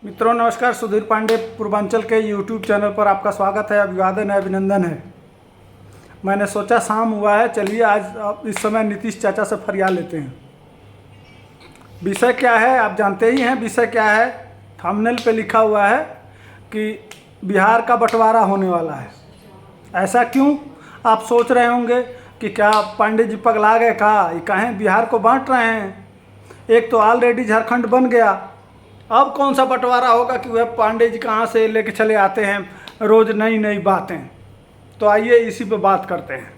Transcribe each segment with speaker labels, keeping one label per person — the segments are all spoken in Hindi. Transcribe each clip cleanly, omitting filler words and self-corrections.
Speaker 1: मित्रों नमस्कार। सुधीर पांडे पूर्वांचल के यूट्यूब चैनल पर आपका स्वागत है, अभिवादन है, अभिनंदन है। मैंने सोचा शाम हुआ है, चलिए आज इस समय नीतीश चाचा से फरियाद लेते हैं। विषय क्या है आप जानते ही हैं। विषय क्या है, थंबनेल पे लिखा हुआ है कि बिहार का बंटवारा होने वाला है। ऐसा क्यों आप सोच रहे होंगे कि क्या पांडे जी पगला गए, ये कहें बिहार को बांट रहे हैं। एक तो ऑलरेडी झारखंड बन गया, अब कौन सा बंटवारा होगा कि वह पांडे जी कहाँ से लेके चले आते हैं रोज़ नई नई बातें। तो आइए इसी पे बात करते हैं।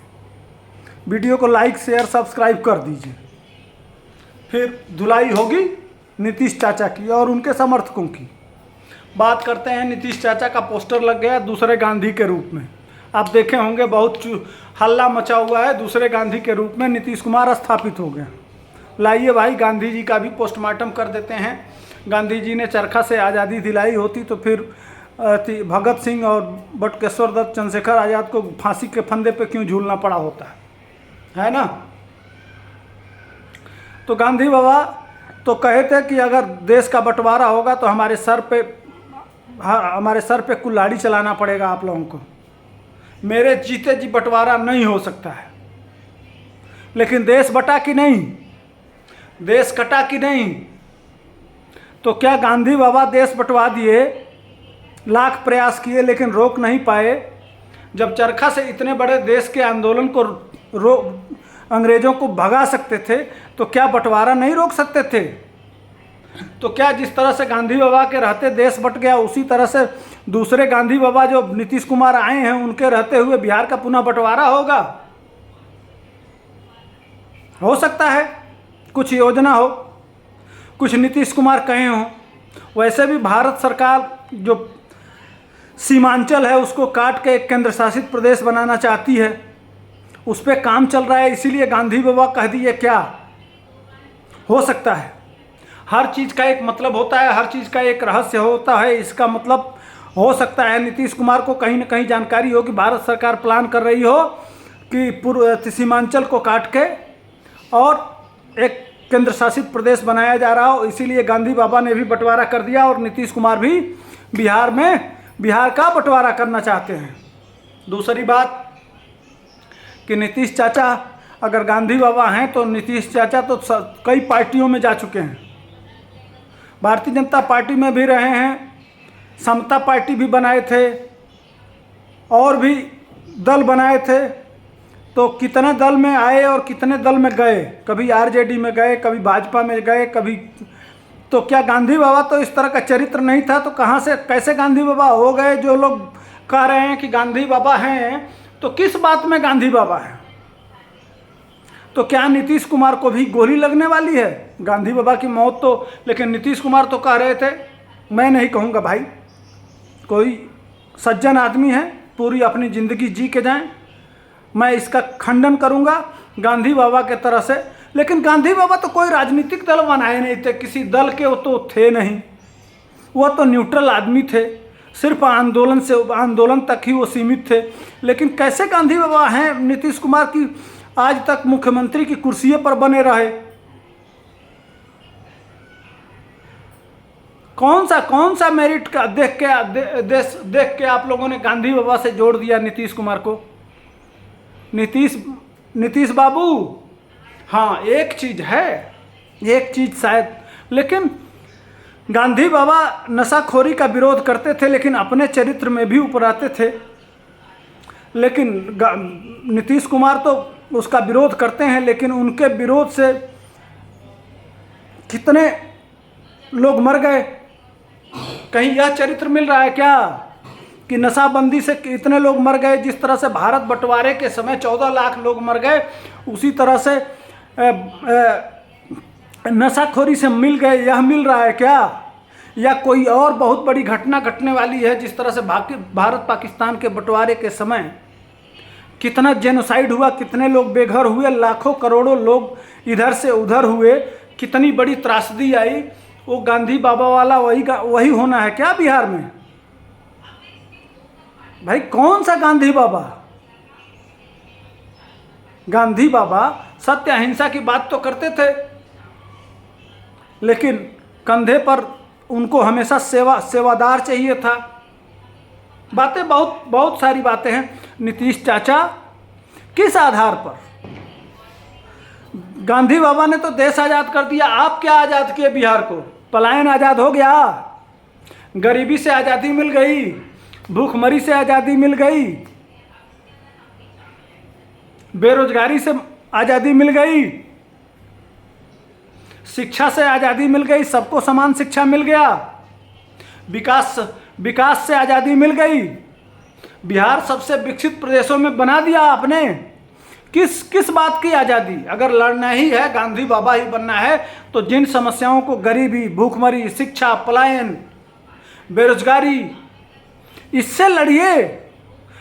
Speaker 1: वीडियो को लाइक शेयर सब्सक्राइब कर दीजिए। फिर धुलाई होगी नीतीश चाचा की और उनके समर्थकों की। बात करते हैं, नीतीश चाचा का पोस्टर लग गया दूसरे गांधी के रूप में। आप देखे होंगे बहुत हल्ला मचा हुआ है, दूसरे गांधी के रूप में नीतीश कुमार स्थापित हो गए। लाइए भाई गांधी जी का भी पोस्टमार्टम कर देते हैं। गांधी जी ने चरखा से आज़ादी दिलाई होती तो फिर भगत सिंह और बटुकेश्वर दत्त चंद्रशेखर आज़ाद को फांसी के फंदे पे क्यों झूलना पड़ा होता है ना। तो गांधी बाबा तो कहे थे कि अगर देश का बंटवारा होगा तो हमारे सर पे कुल्हाड़ी चलाना पड़ेगा आप लोगों को। मेरे जीते जी बंटवारा नहीं हो सकता है। लेकिन देश बटा कि नहीं, देश कटा कि नहीं। तो क्या गांधी बाबा देश बंटवा दिए, लाख प्रयास किए लेकिन रोक नहीं पाए। जब चरखा से इतने बड़े देश के आंदोलन को अंग्रेजों को भगा सकते थे तो क्या बंटवारा नहीं रोक सकते थे। तो क्या जिस तरह से गांधी बाबा के रहते देश बंट गया, उसी तरह से दूसरे गांधी बाबा जो नीतीश कुमार आए हैं उनके रहते हुए बिहार का पुनः बंटवारा होगा। हो सकता है कुछ योजना हो, कुछ नीतीश कुमार कहे हों। वैसे भी भारत सरकार जो सीमांचल है उसको काट के एक केंद्र शासित प्रदेश बनाना चाहती है, उस पर काम चल रहा है। इसीलिए गांधी बाबा कह दिए। क्या हो सकता है, हर चीज़ का एक मतलब होता है, हर चीज़ का एक रहस्य होता है। इसका मतलब हो सकता है नीतीश कुमार को कहीं ना कहीं जानकारी हो कि भारत सरकार प्लान कर रही हो कि पूर्व सीमांचल को काट के और एक केंद्र शासित प्रदेश बनाया जा रहा हो। इसीलिए गांधी बाबा ने भी बंटवारा कर दिया और नीतीश कुमार भी बिहार का बंटवारा करना चाहते हैं। दूसरी बात कि नीतीश चाचा अगर गांधी बाबा हैं तो नीतीश चाचा तो कई पार्टियों में जा चुके हैं। भारतीय जनता पार्टी में भी रहे हैं, समता पार्टी भी बनाए थे और भी दल बनाए थे। तो कितने दल में आए और कितने दल में गए, कभी आरजेडी में गए, कभी भाजपा में गए, कभी। तो क्या गांधी बाबा तो इस तरह का चरित्र नहीं था। तो कहाँ से कैसे गांधी बाबा हो गए। जो लोग कह रहे हैं कि गांधी बाबा हैं तो किस बात में गांधी बाबा हैं। तो क्या नीतीश कुमार को भी गोली लगने वाली है। गांधी बाबा की मौत तो, लेकिन नीतीश कुमार तो कह रहे थे, मैं नहीं कहूँगा भाई, कोई सज्जन आदमी है, पूरी अपनी ज़िंदगी जी के जाएं, मैं इसका खंडन करूंगा गांधी बाबा के तरह से। लेकिन गांधी बाबा तो कोई राजनीतिक दल बनाए नहीं थे, किसी दल के वो तो थे नहीं, वह तो न्यूट्रल आदमी थे, सिर्फ आंदोलन तक ही वो सीमित थे। लेकिन कैसे गांधी बाबा हैं नीतीश कुमार की आज तक मुख्यमंत्री की कुर्सी पर बने रहे। कौन सा मेरिट का देख के आप लोगों ने गांधी बाबा से जोड़ दिया नीतीश कुमार को। नीतीश बाबू, हाँ एक चीज़ है, एक चीज़ शायद, लेकिन गांधी बाबा नशाखोरी का विरोध करते थे लेकिन अपने चरित्र में भी उपराते थे। लेकिन नीतीश कुमार तो उसका विरोध करते हैं, लेकिन उनके विरोध से कितने लोग मर गए। कहीं यह चरित्र मिल रहा है क्या कि नशाबंदी से इतने लोग मर गए। जिस तरह से भारत बंटवारे के समय 14 लाख लोग मर गए, उसी तरह से नशाखोरी से मिल गए, यह मिल रहा है क्या। या कोई और बहुत बड़ी घटना घटने वाली है। जिस तरह से भारत पाकिस्तान के बंटवारे के समय कितना जेनोसाइड हुआ, कितने लोग बेघर हुए, लाखों करोड़ों लोग इधर से उधर हुए, कितनी बड़ी त्रासदी आई। वो गांधी बाबा वाला वही होना है क्या बिहार में। भाई कौन सा गांधी बाबा। गांधी बाबा सत्य अहिंसा की बात तो करते थे, लेकिन कंधे पर उनको हमेशा सेवादार चाहिए था। बातें बहुत सारी बातें हैं। नीतीश चाचा किस आधार पर? गांधी बाबा ने तो देश आज़ाद कर दिया, आप क्या आज़ाद किए बिहार को? पलायन आज़ाद हो गया, गरीबी से आज़ादी मिल गई, भूखमरी से आज़ादी मिल गई, बेरोजगारी से आज़ादी मिल गई, शिक्षा से आज़ादी मिल गई, सबको समान शिक्षा मिल गया, विकास से आज़ादी मिल गई, बिहार सबसे विकसित प्रदेशों में बना दिया आपने। किस बात की आज़ादी? अगर लड़ना ही है, गांधी बाबा ही बनना है, तो जिन समस्याओं को, गरीबी, भूखमरी, शिक्षा, पलायन, बेरोजगारी, इससे लड़िए।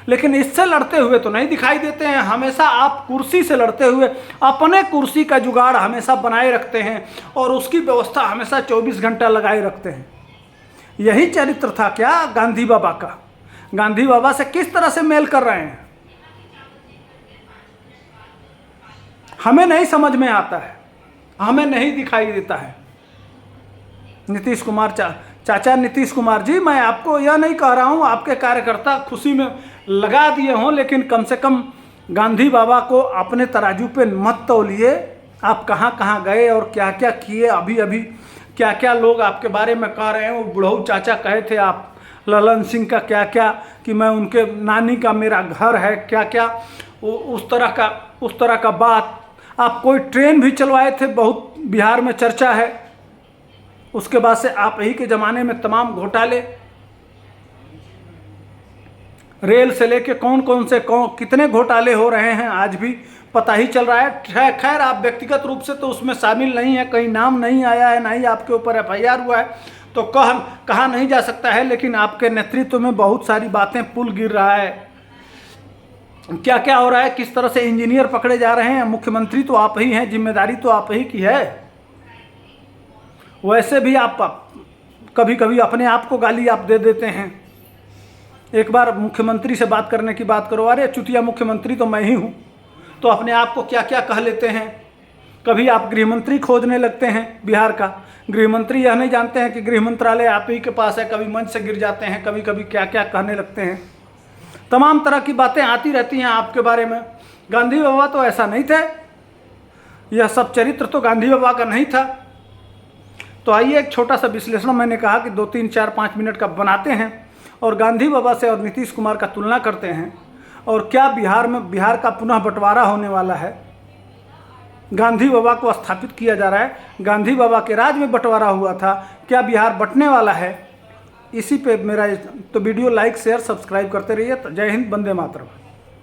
Speaker 1: लेकिन इससे लड़ते हुए तो नहीं दिखाई देते हैं। हमेशा आप कुर्सी से लड़ते हुए अपने कुर्सी का जुगाड़ हमेशा बनाए रखते हैं और उसकी व्यवस्था हमेशा 24 घंटा लगाए रखते हैं। यही चरित्र था क्या गांधी बाबा का? गांधी बाबा से किस तरह से मेल कर रहे हैं, हमें नहीं समझ में आता है, हमें नहीं दिखाई देता है। नीतीश कुमार चाचा नीतीश कुमार जी, मैं आपको यह नहीं कह रहा हूँ आपके कार्यकर्ता खुशी में लगा दिए हों, लेकिन कम से कम गांधी बाबा को अपने तराजू पे मत तौलिए। आप कहाँ कहाँ गए और क्या क्या किए, अभी क्या क्या लोग आपके बारे में कह रहे हैं। वो बुढ़ऊ चाचा कहे थे आप ललन सिंह का क्या क्या, कि मैं उनके नानी का मेरा घर है, क्या क्या उस तरह का बात। आप कोई ट्रेन भी चलवाए थे, बहुत बिहार में चर्चा है। उसके बाद से आप ही के ज़माने में तमाम घोटाले, रेल से लेके कौन से कितने घोटाले हो रहे हैं आज भी पता ही चल रहा है। खैर आप व्यक्तिगत रूप से तो उसमें शामिल नहीं है, कहीं नाम नहीं आया है, ना ही आपके ऊपर FIR हुआ है, तो कहा नहीं जा सकता है। लेकिन आपके नेतृत्व में बहुत सारी बातें, पुल गिर रहा है, क्या क्या हो रहा है, किस तरह से इंजीनियर पकड़े जा रहे हैं। मुख्यमंत्री तो आप ही हैं, जिम्मेदारी तो आप ही की है। वैसे भी आप कभी कभी अपने आप को गाली आप दे देते हैं। एक बार मुख्यमंत्री से बात करने की बात करो, अरे चुतिया मुख्यमंत्री तो मैं ही हूँ, तो अपने आप को क्या क्या कह लेते हैं। कभी आप गृहमंत्री खोजने लगते हैं बिहार का, गृहमंत्री यह नहीं जानते हैं कि गृह मंत्रालय आप ही के पास है। कभी मंच से गिर जाते हैं, कभी क्या क्या कहने लगते हैं। तमाम तरह की बातें आती रहती हैं आपके बारे में। गांधी बाबा तो ऐसा नहीं थे, यह सब चरित्र तो गांधी बाबा का नहीं था। तो आइए एक छोटा सा विश्लेषण मैंने कहा कि 2, 3, 4, 5 मिनट का बनाते हैं और गांधी बाबा से और नीतीश कुमार का तुलना करते हैं। और क्या बिहार का पुनः बंटवारा होने वाला है, गांधी बाबा को स्थापित किया जा रहा है, गांधी बाबा के राज में बंटवारा हुआ था, क्या बिहार बंटने वाला है? इसी पे मेरा तो वीडियो लाइक शेयर सब्सक्राइब करते रहिए। जय हिंद, वंदे मातरम।